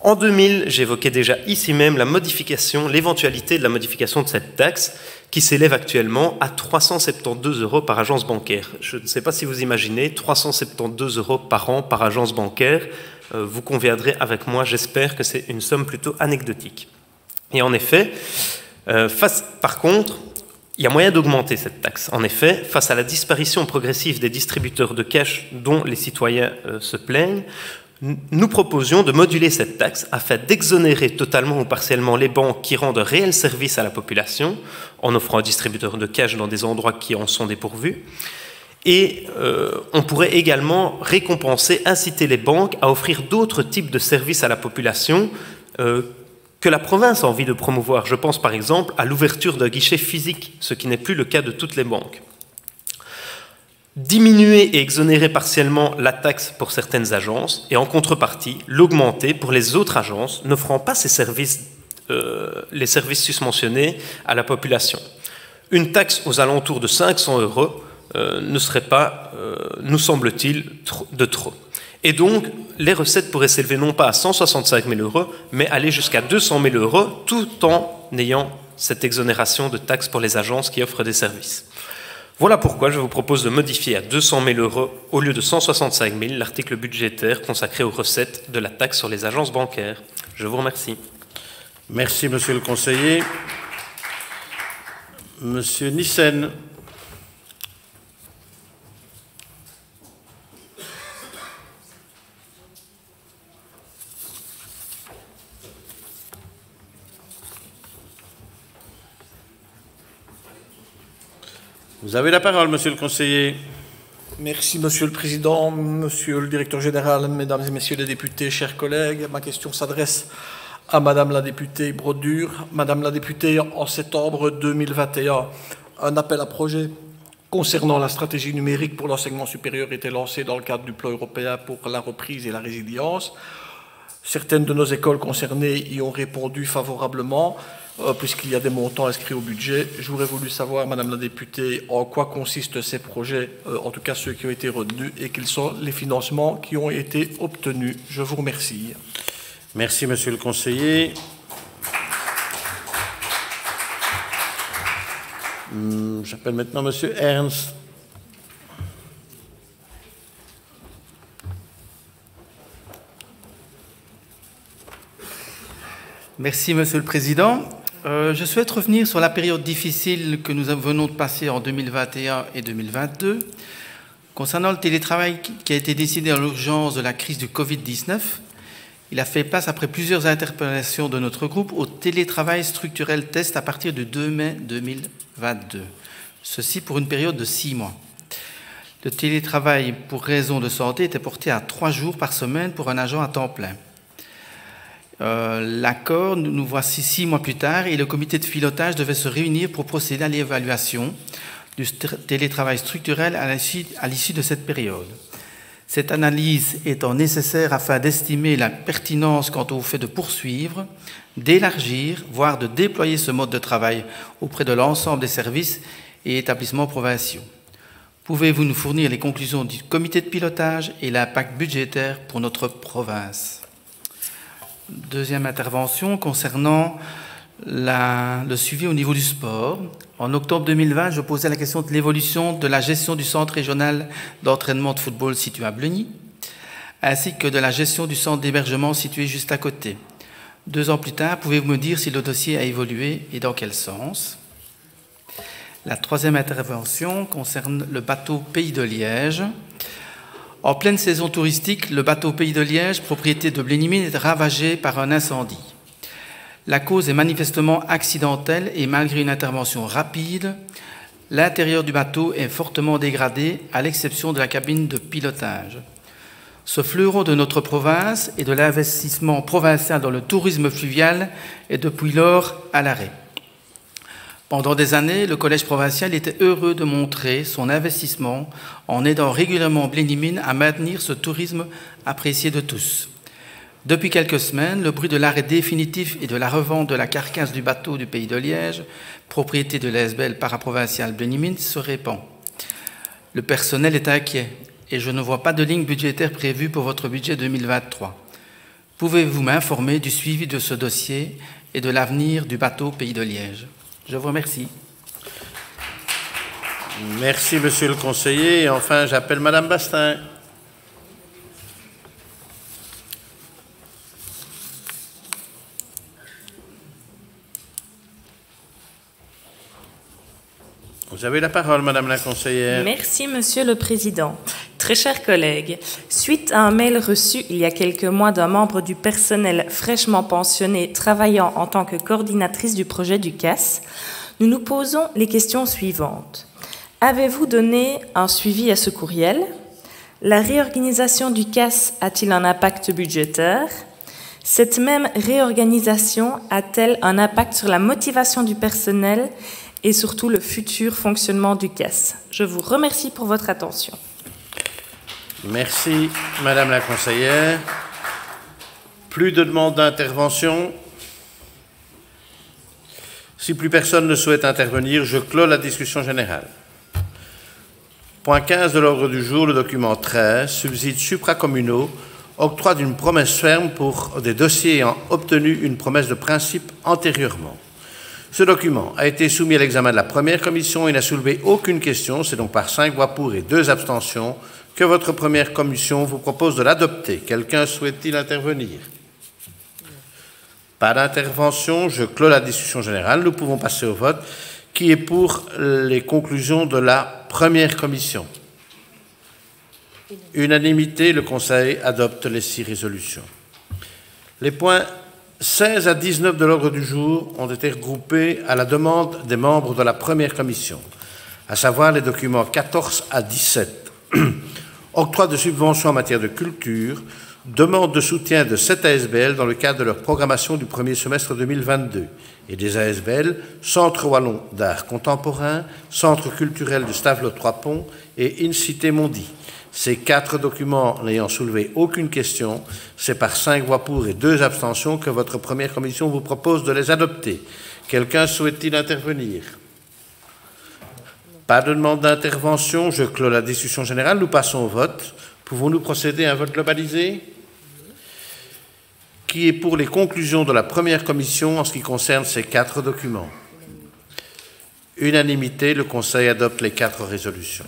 En 2000, j'évoquais déjà ici même l'éventualité de la modification de cette taxe, qui s'élève actuellement à 372 € par agence bancaire. Je ne sais pas si vous imaginez, 372 € par an par agence bancaire. Vous conviendrez avec moi, j'espère que c'est une somme plutôt anecdotique. Et en effet, par contre, il y a moyen d'augmenter cette taxe. En effet, face à la disparition progressive des distributeurs de cash dont les citoyens se plaignent, nous proposions de moduler cette taxe afin d'exonérer totalement ou partiellement les banques qui rendent un réel service à la population en offrant un distributeur de cash dans des endroits qui en sont dépourvus. Et on pourrait également récompenser, inciter les banques à offrir d'autres types de services à la population que la province a envie de promouvoir. Je pense par exemple à l'ouverture d'un guichet physique, ce qui n'est plus le cas de toutes les banques. Diminuer et exonérer partiellement la taxe pour certaines agences et en contrepartie l'augmenter pour les autres agences n'offrant pas ces services, les services susmentionnés à la population. Une taxe aux alentours de 500 € ne serait pas, nous semble-t-il, de trop. Et donc, les recettes pourraient s'élever non pas à 165 000 €, mais aller jusqu'à 200 000 € tout en ayant cette exonération de taxes pour les agences qui offrent des services. Voilà pourquoi je vous propose de modifier à 200 000 € au lieu de 165 000 l'article budgétaire consacré aux recettes de la taxe sur les agences bancaires. Je vous remercie. Merci, monsieur le conseiller. Monsieur Nyssen. Vous avez la parole, monsieur le conseiller. Merci, Monsieur le Président, Monsieur le Directeur général, Mesdames et Messieurs les députés, chers collègues. Ma question s'adresse à Madame la députée Brodure. Madame la députée, en septembre 2021, un appel à projet concernant la stratégie numérique pour l'enseignement supérieur était lancé dans le cadre du plan européen pour la reprise et la résilience. Certaines de nos écoles concernées y ont répondu favorablement, puisqu'il y a des montants inscrits au budget. J'aurais voulu savoir, Madame la députée, en quoi consistent ces projets, en tout cas ceux qui ont été retenus, et quels sont les financements qui ont été obtenus. Je vous remercie. Merci, monsieur le conseiller. J'appelle maintenant monsieur Ernst. Merci, Monsieur le Président. Je souhaite revenir sur la période difficile que nous venons de passer en 2021 et 2022. Concernant le télétravail qui a été décidé en l'urgence de la crise du Covid-19, il a fait place, après plusieurs interpellations de notre groupe, au télétravail structurel test à partir du 2 mai 2022. Ceci pour une période de 6 mois. Le télétravail pour raison de santé était porté à 3 jours par semaine pour un agent à temps plein. L'accord, nous voici 6 mois plus tard, et le comité de pilotage devait se réunir pour procéder à l'évaluation du télétravail structurel à l'issue de cette période. Cette analyse étant nécessaire afin d'estimer la pertinence quant au fait de poursuivre, d'élargir, voire de déployer ce mode de travail auprès de l'ensemble des services et établissements provinciaux. Pouvez-vous nous fournir les conclusions du comité de pilotage et l'impact budgétaire pour notre province ? Deuxième intervention concernant le suivi au niveau du sport. En octobre 2020, je posais la question de l'évolution de la gestion du centre régional d'entraînement de football situé à Bleuny, ainsi que de la gestion du centre d'hébergement situé juste à côté. 2 ans plus tard, pouvez-vous me dire si le dossier a évolué et dans quel sens? La troisième intervention concerne le bateau Pays de Liège. En pleine saison touristique, le bateau Pays de Liège, propriété de Blénimine, est ravagé par un incendie. La cause est manifestement accidentelle et malgré une intervention rapide, l'intérieur du bateau est fortement dégradé, à l'exception de la cabine de pilotage. Ce fleuron de notre province et de l'investissement provincial dans le tourisme fluvial est depuis lors à l'arrêt. Pendant des années, le Collège provincial était heureux de montrer son investissement en aidant régulièrement Blénimine à maintenir ce tourisme apprécié de tous. Depuis quelques semaines, le bruit de l'arrêt définitif et de la revente de la carcasse du bateau du Pays de Liège, propriété de l'ASBL paraprovinciale Blénimine, se répand. Le personnel est inquiet et je ne vois pas de ligne budgétaire prévue pour votre budget 2023. Pouvez-vous m'informer du suivi de ce dossier et de l'avenir du bateau Pays de Liège ? Je vous remercie. Merci, monsieur le conseiller. Et enfin, j'appelle madame Bastin. Vous avez la parole, madame la conseillère. Merci, monsieur le président. Très chers collègues, suite à un mail reçu il y a quelques mois d'un membre du personnel fraîchement pensionné travaillant en tant que coordinatrice du projet du CAS, nous nous posons les questions suivantes. Avez-vous donné un suivi à ce courriel? La réorganisation du CAS a-t-il un impact budgétaire? Cette même réorganisation a-t-elle un impact sur la motivation du personnel et surtout le futur fonctionnement du CAS? Je vous remercie pour votre attention. Merci, madame la conseillère. Plus de demandes d'intervention. Si plus personne ne souhaite intervenir, je clôt la discussion générale. Point 15 de l'ordre du jour, le document 13, subsides supracommunaux, octroi d'une promesse ferme pour des dossiers ayant obtenu une promesse de principe antérieurement. Ce document a été soumis à l'examen de la première commission et n'a soulevé aucune question. C'est donc par 5 voix pour et 2 abstentions que votre première commission vous propose de l'adopter. Quelqu'un souhaite-t-il intervenir? Pas d'intervention, je clôt la discussion générale. Nous pouvons passer au vote. Qui est pour les conclusions de la première commission? Unanimité, le Conseil adopte les 6 résolutions. Les points 16 à 19 de l'ordre du jour ont été regroupés à la demande des membres de la première commission. à savoir les documents 14 à 17. Octroi de subventions en matière de culture, demande de soutien de 7 ASBL dans le cadre de leur programmation du premier semestre 2022 et des ASBL Centre Wallon d'Art Contemporain, Centre culturel du Stavelot-Trois-Ponts et Incité Mondi. Ces 4 documents n'ayant soulevé aucune question, c'est par 5 voix pour et 2 abstentions que votre première commission vous propose de les adopter. Quelqu'un souhaite-t-il intervenir? Pas de demande d'intervention, je clôt la discussion générale. Nous passons au vote. Pouvons-nous procéder à un vote globalisé? Qui est pour les conclusions de la première commission en ce qui concerne ces 4 documents? Unanimité, le Conseil adopte les 4 résolutions.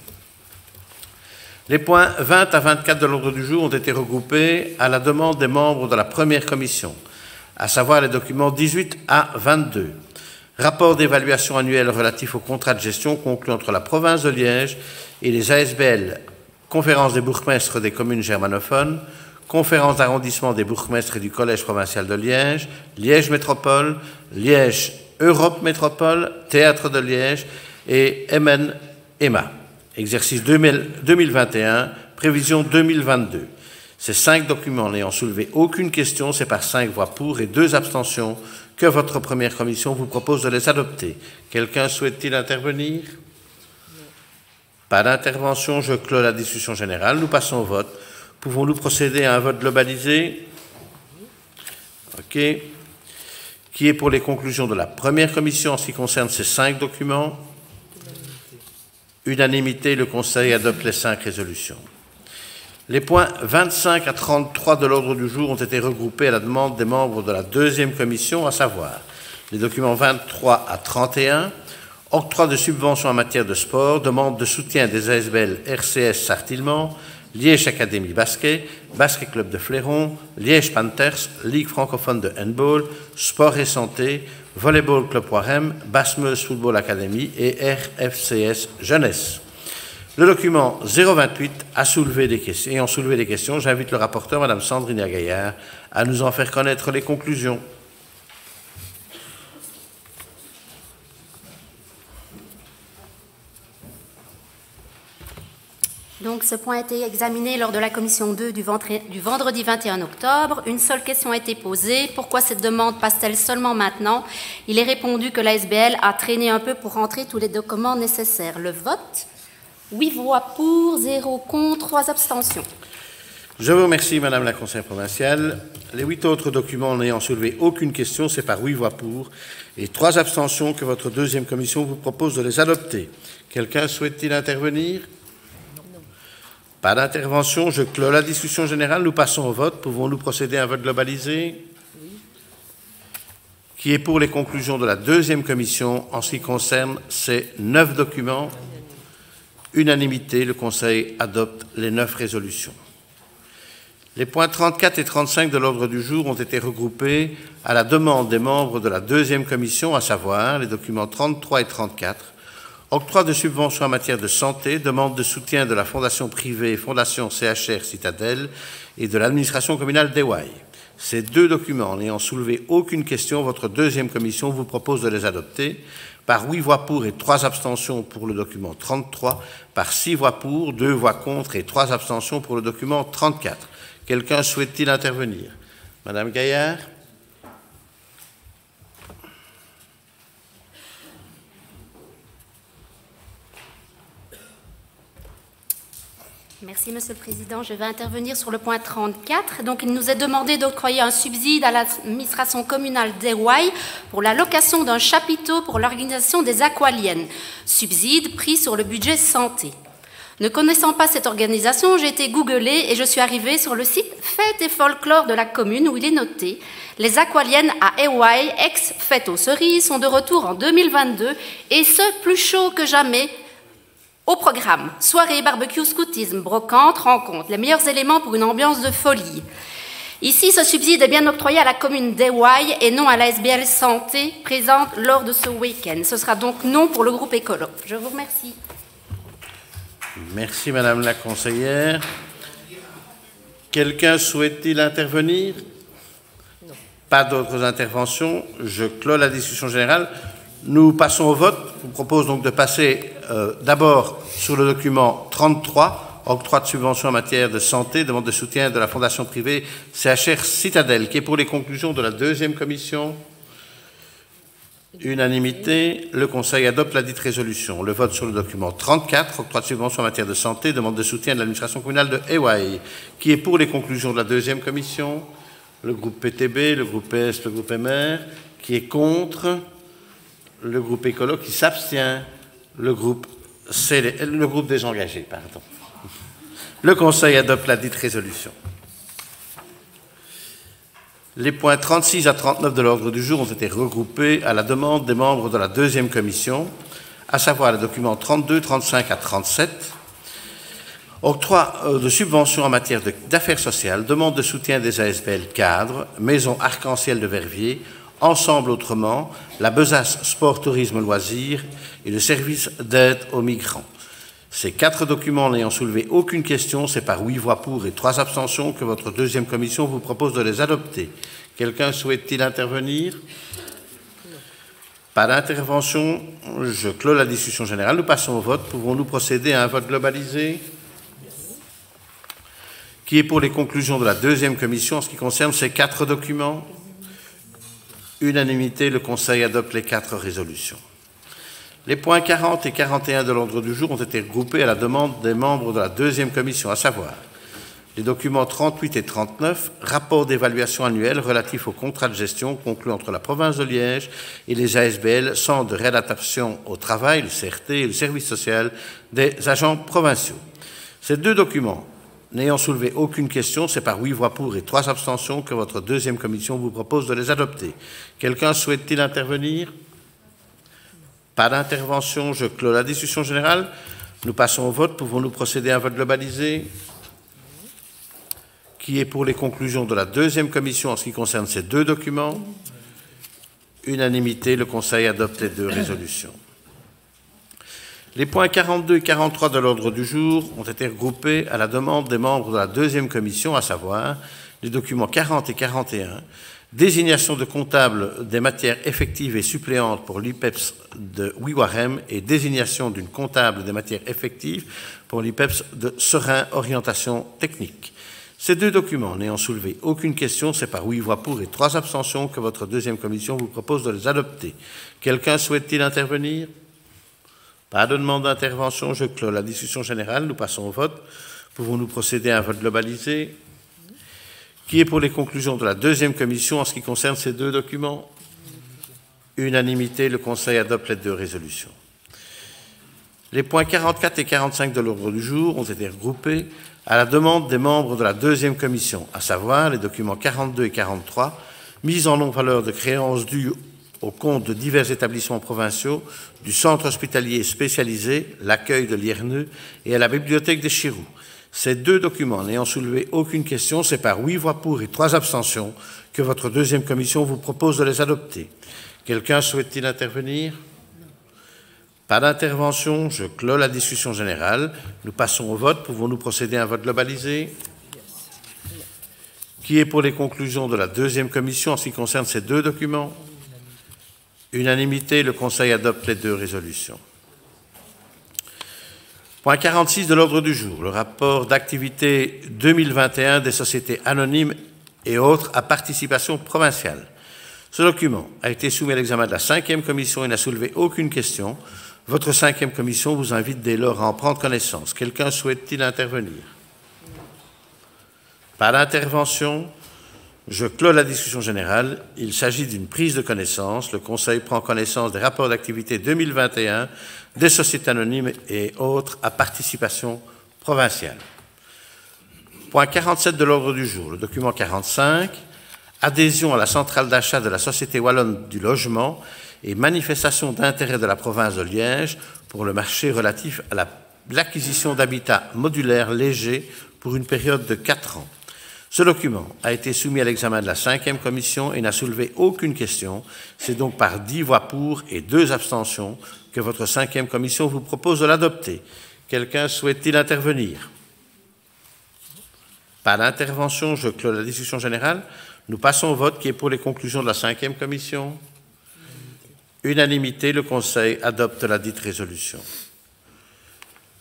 Les points 20 à 24 de l'ordre du jour ont été regroupés à la demande des membres de la première commission, à savoir les documents 18 à 22. Rapport d'évaluation annuelle relatif au contrat de gestion conclu entre la province de Liège et les ASBL, conférence des bourgmestres des communes germanophones, conférence d'arrondissement des bourgmestres et du Collège provincial de Liège, Liège Métropole, Liège Europe Métropole, Théâtre de Liège et MN-EMA. Exercice 2021, prévision 2022. Ces 5 documents n'ayant soulevé aucune question, c'est par 5 voix pour et 2 abstentions que votre première commission vous propose de les adopter. Quelqu'un souhaite-t-il intervenir? Pas d'intervention, je clôt la discussion générale. Nous passons au vote. Pouvons-nous procéder à un vote globalisé? OK. Qui est pour les conclusions de la première commission en ce qui concerne ces 5 documents? Unanimité, le Conseil adopte les 5 résolutions. Les points 25 à 33 de l'ordre du jour ont été regroupés à la demande des membres de la deuxième commission, à savoir les documents 23 à 31, octroi de subventions en matière de sport, demande de soutien des ASBL RCS Sartillement, Liège Académie Basket, Basket Club de Fléron, Liège Panthers, Ligue francophone de handball, Sport et santé, Volleyball Club Poirem, Basse-Meuse Football Academy et RFCS Jeunesse. Le document 028 a soulevé des questions. Ayant soulevé des questions, j'invite le rapporteur, Mme Sandrine Gaillard, à nous en faire connaître les conclusions. Donc, ce point a été examiné lors de la commission 2 du vendredi 21 octobre. Une seule question a été posée. Pourquoi cette demande passe-t-elle seulement maintenant? Il est répondu que l'ASBL a traîné un peu pour rentrer tous les documents nécessaires. Le vote, 8 voix pour, 0 contre, 3 abstentions. Je vous remercie, Madame la conseillère provinciale. Les 8 autres documents n'ayant soulevé aucune question, c'est par 8 voix pour et 3 abstentions que votre deuxième commission vous propose de les adopter. Quelqu'un souhaite-t-il intervenir? Pas d'intervention, je clôt la discussion générale. Nous passons au vote. Pouvons-nous procéder à un vote globalisé? Oui. Qui est pour les conclusions de la deuxième commission en ce qui concerne ces 9 documents? Unanimité, le Conseil adopte les 9 résolutions. Les points 34 et 35 de l'ordre du jour ont été regroupés à la demande des membres de la deuxième commission, à savoir les documents 33 et 34, octroi de subventions en matière de santé, demande de soutien de la fondation privée Fondation CHR Citadelle et de l'administration communale d'Ewaï. Ces 2 documents n'ayant soulevé aucune question, votre deuxième commission vous propose de les adopter par 8 voix pour et 3 abstentions pour le document 33, par 6 voix pour, 2 voix contre et 3 abstentions pour le document 34. Quelqu'un souhaite-t-il intervenir? Madame Gaillard? Merci, Monsieur le Président. Je vais intervenir sur le point 34. Donc, il nous est demandé d'octroyer un subside à l'administration communale d'Ewaï pour la location d'un chapiteau pour l'organisation des aqualiennes. Subside pris sur le budget santé. Ne connaissant pas cette organisation, j'ai été googlée et je suis arrivée sur le site Fêtes et Folklore de la commune où il est noté « Les aqualiennes à Ewaï, ex-Fêtes aux Cerises, sont de retour en 2022 et ce, plus chaud que jamais ». Au programme, soirée, barbecue, scoutisme, brocante, rencontre, les meilleurs éléments pour une ambiance de folie. Ici, ce subside est bien octroyé à la commune d'Ewaï et non à la SBL Santé présente lors de ce week-end. Ce sera donc non pour le groupe écolo. Je vous remercie. Merci, Madame la conseillère. Quelqu'un souhaite-t-il intervenir? Non. Pas d'autres interventions. Je clôt la discussion générale. Nous passons au vote. Je vous propose donc de passer d'abord sur le document 33, octroi de subventions en matière de santé, demande de soutien de la fondation privée CHR Citadelle, qui est pour les conclusions de la deuxième commission. Unanimité, le Conseil adopte la dite résolution. Le vote sur le document 34, octroi de subvention en matière de santé, demande de soutien de l'administration communale de Hawaï, qui est pour les conclusions de la deuxième commission. Le groupe PTB, le groupe PS, le groupe MR, qui est contre, le groupe écolo qui s'abstient, le groupe désengagé, pardon. Le Conseil adopte la dite résolution. Les points 36 à 39 de l'ordre du jour ont été regroupés à la demande des membres de la deuxième commission, à savoir les documents 32, 35 à 37, octroi de subventions en matière d'affaires sociales, demande de soutien des ASBL cadres, Maison Arc-en-Ciel de Verviers, Ensemble Autrement, la Besace Sport Tourisme Loisirs et le service d'aide aux migrants. Ces 4 documents n'ayant soulevé aucune question, c'est par 8 voix pour et 3 abstentions que votre deuxième commission vous propose de les adopter. Quelqu'un souhaite-t-il intervenir? Pas d'intervention. Je clôt la discussion générale. Nous passons au vote. Pouvons-nous procéder à un vote globalisé? Qui est pour les conclusions de la deuxième commission en ce qui concerne ces 4 documents? Unanimité, le Conseil adopte les 4 résolutions. Les points 40 et 41 de l'ordre du jour ont été regroupés à la demande des membres de la deuxième commission, à savoir les documents 38 et 39, rapport d'évaluation annuel relatif au contrat de gestion conclu entre la province de Liège et les ASBL, Centre de réadaptation au travail, le CRT, et le service social des agents provinciaux. Ces 2 documents n'ayant soulevé aucune question, c'est par 8 voix pour et 3 abstentions que votre deuxième commission vous propose de les adopter. Quelqu'un souhaite-t-il intervenir? Pas d'intervention, je clôt la discussion générale. Nous passons au vote. Pouvons-nous procéder à un vote globalisé? Qui est pour les conclusions de la deuxième commission en ce qui concerne ces 2 documents? Unanimité, le Conseil adopte les 2 résolutions. Les points 42 et 43 de l'ordre du jour ont été regroupés à la demande des membres de la deuxième commission, à savoir les documents 40 et 41, désignation de comptable des matières effectives et suppléantes pour l'IPEPS de Wiwarem et désignation d'une comptable des matières effectives pour l'IPEPS de Serein Orientation Technique. Ces 2 documents n'ayant soulevé aucune question, c'est par 8 voix pour et 3 abstentions que votre deuxième commission vous propose de les adopter. Quelqu'un souhaite-t-il intervenir? Pas de demande d'intervention, je clôt la discussion générale. Nous passons au vote. Pouvons-nous procéder à un vote globalisé? Qui est pour les conclusions de la deuxième commission en ce qui concerne ces 2 documents? Unanimité, le Conseil adopte les 2 résolutions. Les points 44 et 45 de l'ordre du jour ont été regroupés à la demande des membres de la deuxième commission, à savoir les documents 42 et 43, mise en non-valeur de créances dues au compte de divers établissements provinciaux, du centre hospitalier spécialisé, l'accueil de Lierneux et à la bibliothèque des Chirous. Ces 2 documents n'ayant soulevé aucune question, c'est par 8 voix pour et 3 abstentions que votre deuxième commission vous propose de les adopter. Quelqu'un souhaite-t-il intervenir? Pas d'intervention, je clôt la discussion générale. Nous passons au vote. Pouvons-nous procéder à un vote globalisé? Qui est pour les conclusions de la deuxième commission en ce qui concerne ces 2 documents? Unanimité, le Conseil adopte les 2 résolutions. Point 46 de l'ordre du jour, le rapport d'activité 2021 des sociétés anonymes et autres à participation provinciale. Ce document a été soumis à l'examen de la 5e commission et n'a soulevé aucune question. Votre 5e commission vous invite dès lors à en prendre connaissance. Quelqu'un souhaite-t-il intervenir? Pas d'intervention. Je clôt la discussion générale. Il s'agit d'une prise de connaissance. Le Conseil prend connaissance des rapports d'activité 2021 des sociétés anonymes et autres à participation provinciale. Point 47 de l'ordre du jour, le document 45, adhésion à la centrale d'achat de la Société Wallonne du Logement et manifestation d'intérêt de la province de Liège pour le marché relatif à l'acquisition d'habitats modulaires légers pour une période de 4 ans. Ce document a été soumis à l'examen de la 5e commission et n'a soulevé aucune question. C'est donc par 10 voix pour et 2 abstentions que votre 5e commission vous propose de l'adopter. Quelqu'un souhaite-t-il intervenir? Pas d'intervention, je clôt la discussion générale. Nous passons au vote qui est pour les conclusions de la 5e commission. Unanimité, le Conseil adopte la dite résolution.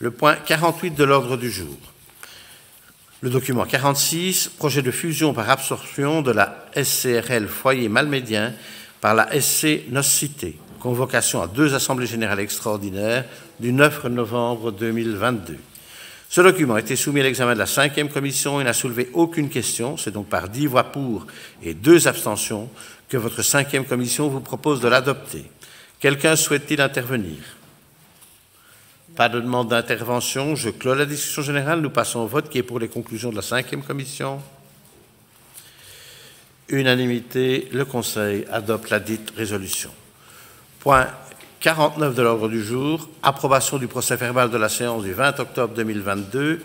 Le point 48 de l'ordre du jour. Le document 46, projet de fusion par absorption de la SCRL Foyer Malmédien par la SC Nocité. Convocation à 2 assemblées générales extraordinaires du 9 novembre 2022. Ce document a été soumis à l'examen de la 5e commission et n'a soulevé aucune question. C'est donc par 10 voix pour et 2 abstentions que votre 5e commission vous propose de l'adopter. Quelqu'un souhaite-t-il intervenir? Pas de demande d'intervention. Je clôt la discussion générale. Nous passons au vote qui est pour les conclusions de la 5e commission. Unanimité, le Conseil adopte la dite résolution. Point 49 de l'ordre du jour, approbation du procès-verbal de la séance du 20 octobre 2022.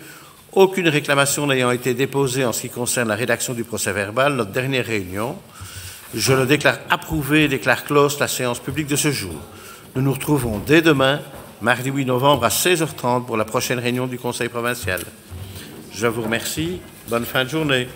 Aucune réclamation n'ayant été déposée en ce qui concerne la rédaction du procès-verbal, notre dernière réunion, je le déclare approuvé et déclare close la séance publique de ce jour. Nous nous retrouvons dès demain, mardi 8 novembre à 16h30 pour la prochaine réunion du Conseil provincial. Je vous remercie. Bonne fin de journée.